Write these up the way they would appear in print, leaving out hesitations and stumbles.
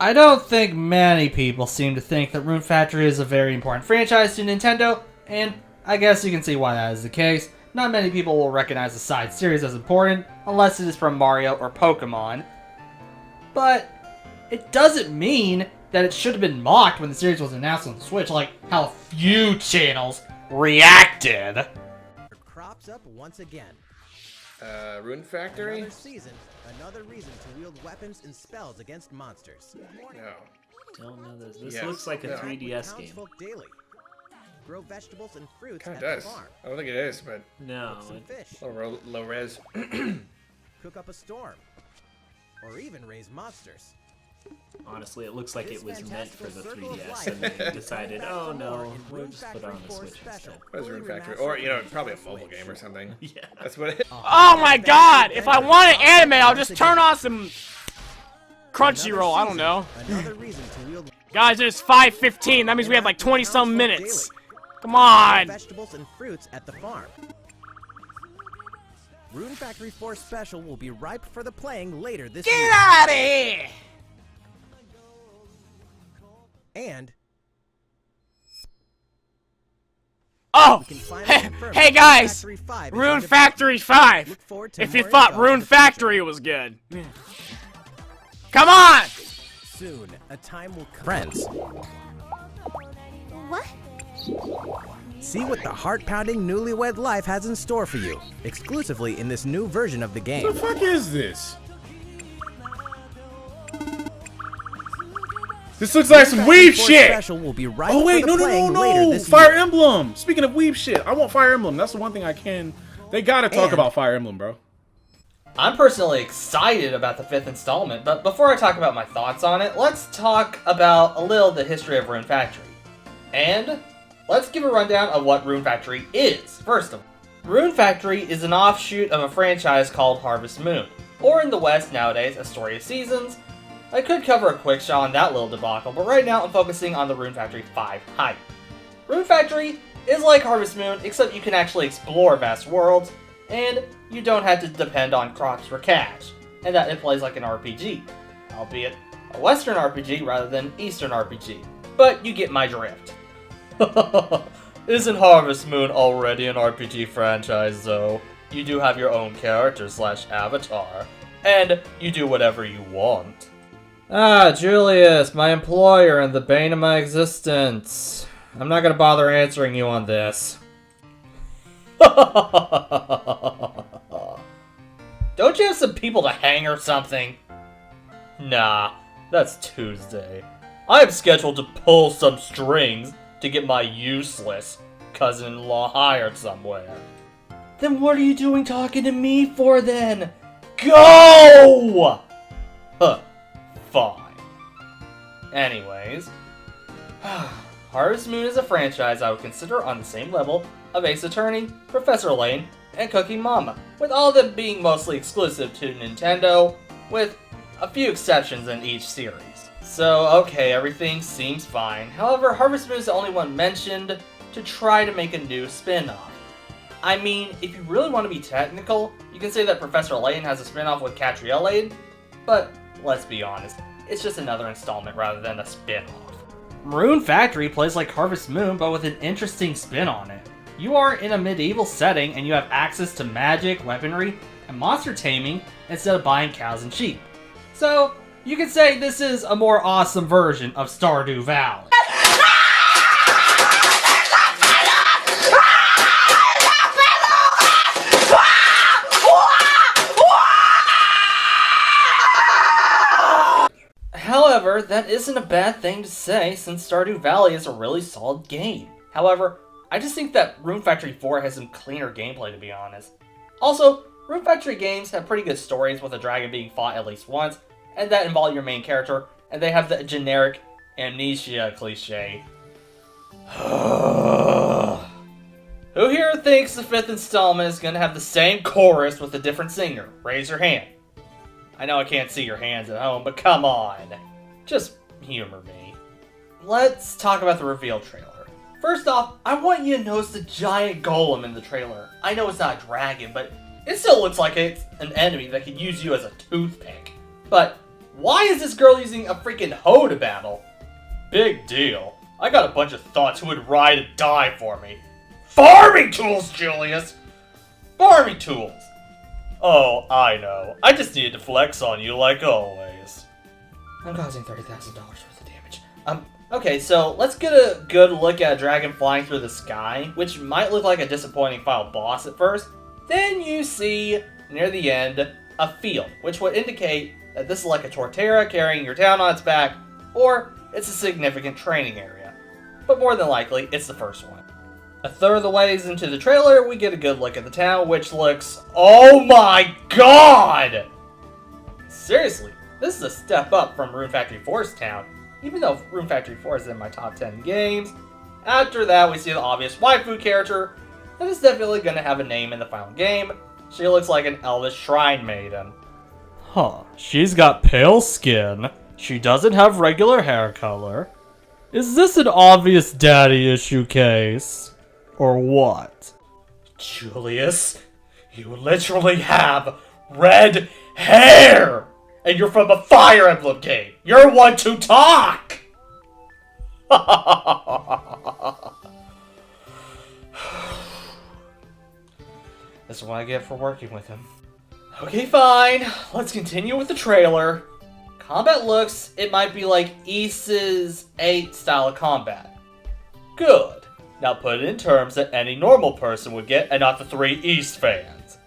I don't think many people seem to think that Rune Factory is a very important franchise to Nintendo, and I guess you can see why that is the case. Not many people will recognize the side series as important, unless it is from Mario or Pokemon. But it doesn't mean that it should have been mocked when the series was announced on the Switch, like how a few channels reacted. Crops up once again. Rune Factory? Another season, another reason to wield weapons and spells against monsters. No. Don't know this. This looks like a 3DS game. Daily. Grow vegetables and fruits Kind at of does. the farm. I don't think it is, but No. Cook some fish. low res. Cook up a storm. Or even raise monsters. Honestly, it looks like it was meant for the 3DS, and they decided, oh no, we'll just put it on the Switch instead. What is Rune Factory? Or, you know, probably a mobile game or something. Yeah. That's what it is. Oh my god! If I want an anime, I'll just turn on some Crunchyroll, I don't know. Another reason to wield Guys, it's 5:15, that means we have like 20-some minutes. Come on! vegetables and fruits at the farm. Rune Factory 4 Special will be ripe for the playing later this year. Get out of here! And Oh! we can finally confirm Hey that guys! Factory 5 is Rune in Factory 5! Look forward to If you more thought info Rune in the Factory was good. Come on! Soon, a time will come. Friends, What? see what the heart-pounding newlywed life has in store for you, exclusively in this new version of the game. What the fuck is this? This looks like some weeb shit! Special will be right Oh wait, for no, the no, playing no, later no! this Fire year. Emblem! Speaking of weeb shit, I want Fire Emblem. That's the one thing I can... They gotta talk And- about Fire Emblem, bro. I'm personally excited about the 5th installment, but before I talk about my thoughts on it, let's talk about a little the history of Rune Factory. And let's give a rundown of what Rune Factory is. First of all, Rune Factory is an offshoot of a franchise called Harvest Moon, or in the West nowadays, A Story of Seasons. I could cover a quick shot on that little debacle, but right now I'm focusing on the Rune Factory 5 hype. Rune Factory is like Harvest Moon, except you can actually explore vast worlds, and you don't have to depend on crops for cash, and that it plays like an RPG, albeit a Western RPG rather than Eastern RPG. But you get my drift. Isn't Harvest Moon already an RPG franchise though? You do have your own character / avatar, and you do whatever you want. Ah, Julius, my employer and the bane of my existence. I'm not gonna bother answering you on this. Don't you have some people to hang or something? Nah, that's Tuesday. I am scheduled to pull some strings to get my useless cousin-in-law hired somewhere. Then what are you doing talking to me for then? Go! Huh. Fine. Anyways, Harvest Moon is a franchise I would consider on the same level of Ace Attorney, Professor Layton, and Cookie Mama, with all of them being mostly exclusive to Nintendo, with a few exceptions in each series. So, okay, everything seems fine. However, Harvest Moon is the only one mentioned to try to make a new spin-off. I mean, if you really want to be technical, you can say that Professor Layton has a spin-off with Catriel Layton, but let's be honest, it's just another installment rather than a spin-off. Rune Factory plays like Harvest Moon, but with an interesting spin on it. You are in a medieval setting and you have access to magic, weaponry, and monster taming instead of buying cows and sheep. So, you could say this is a more awesome version of Stardew Valley. However, that isn't a bad thing to say since Stardew Valley is a really solid game. However, I just think that Rune Factory 4 has some cleaner gameplay to be honest. Also, Rune Factory games have pretty good stories with a dragon being fought at least once, and that involve your main character, and they have the generic amnesia cliche. Who here thinks the 5th installment is going to have the same chorus with a different singer? Raise your hand. I know I can't see your hands at home, but come on. Just humor me. Let's talk about the reveal trailer. First off, I want you to notice the giant golem in the trailer. I know it's not a dragon, but it still looks like it's an enemy that could use you as a toothpick. But Why is this girl using a freaking hoe to battle? Big deal. I got a bunch of thoughts who would ride and die for me. Farming tools, Julius! Farming tools! Oh, I know. I just needed to flex on you like always. I'm causing $30,000 worth of damage. Okay, so let's get a good look at a dragon flying through the sky, which might look like a disappointing final boss at first. Then you see, near the end, a field, which would indicate that this is like a tortera carrying your town on its back, or it's a significant training area. But more than likely, it's the first one. A third of the ways into the trailer, we get a good look at the town, which looks... Oh my god! Seriously, this is a step up from Rune Factory 4's town, even though Rune Factory 4 is in my top 10 games. After that, we see the obvious waifu character that is definitely going to have a name in the final game. She looks like an elvish shrine maiden. Huh, she's got pale skin. She doesn't have regular hair color. Is this an obvious daddy issue case? Or what? Julius, you literally have red hair! And you're from a Fire Emblem game! You're one to talk! That's what I get for working with him. Okay, fine. Let's continue with the trailer. Combat looks, it might be like Ys's 8 style of combat. Good. Now put it in terms that any normal person would get and not the 3 Ys fans.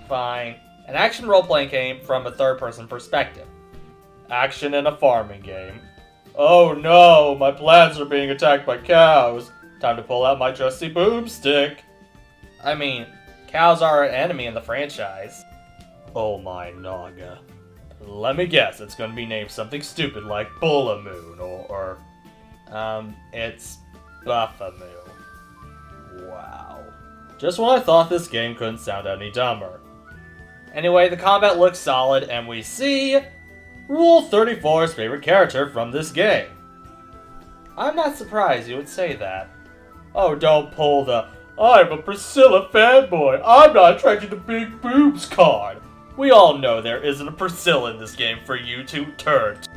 Fine. An action role-playing game from a third-person perspective. Action in a farming game. Oh no, my plants are being attacked by cows. Time to pull out my trusty boomstick. I mean, cows are an enemy in the franchise. Oh my naga. Let me guess, it's gonna be named something stupid like Bullamoon or it's Buffamoo. Wow. Just when I thought this game couldn't sound any dumber. Anyway, the combat looks solid, and we see Rule 34's favorite character from this game. I'm not surprised you would say that. Oh, don't pull the I'm a Priscilla fanboy, I'm not attracted to big boobs card. We all know there isn't a Priscilla in this game for you to turn to.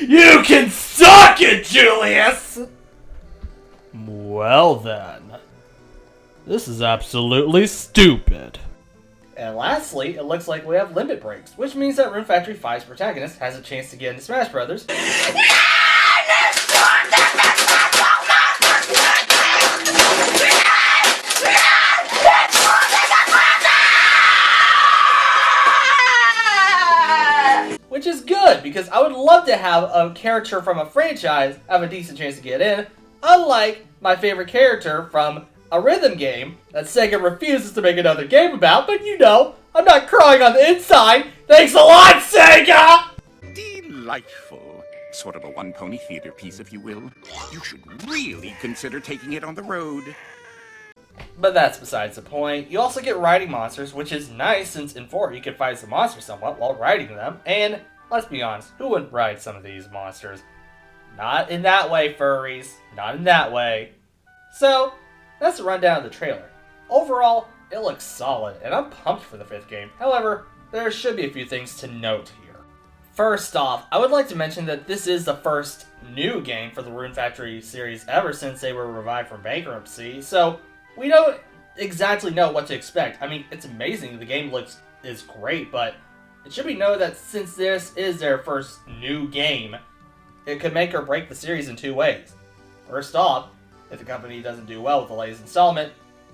You can suck it, Julius! Well then. This is absolutely stupid. And lastly, it looks like we have limit breaks, which means that Rune Factory 5's protagonist has a chance to get into Smash Brothers. Which is good, because I would love to have a character from a franchise have a decent chance to get in, unlike my favorite character from a rhythm game that Sega refuses to make another game about, but you know, I'm not crying on the inside. Thanks a lot, Sega! Delightful. Sort of a one-pony theater piece, if you will. You should really consider taking it on the road. But that's besides the point. You also get riding monsters, which is nice since in 4 you can fight the monsters somewhat while riding them. And let's be honest, who wouldn't ride some of these monsters? Not in that way, furries. Not in that way. So, that's a rundown of the trailer. Overall, it looks solid, and I'm pumped for the 5th game. However, there should be a few things to note here. First off, I would like to mention that this is the first new game for the Rune Factory series ever since they were revived from bankruptcy, so we don't exactly know what to expect. I mean, it's amazing, the game is great, but it should be noted that since this is their first new game, it could make or break the series in 2 ways. First off, if the company doesn't do well with the latest installment,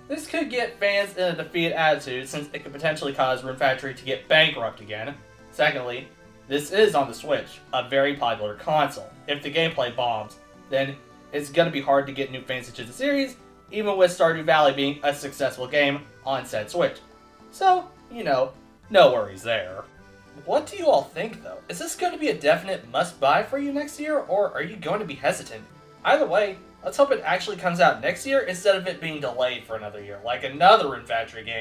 this could get fans in a defeated attitude since it could potentially cause Rune Factory to get bankrupt again. Secondly, this is on the Switch, a very popular console. If the gameplay bombs, then it's going to be hard to get new fans into the series, even with Stardew Valley being a successful game on said Switch. So, you know, no worries there. What do you all think, though? Is this going to be a definite must-buy for you next year, or are you going to be hesitant? Either way, let's hope it actually comes out next year instead of it being delayed for another year, like another Rune Factory game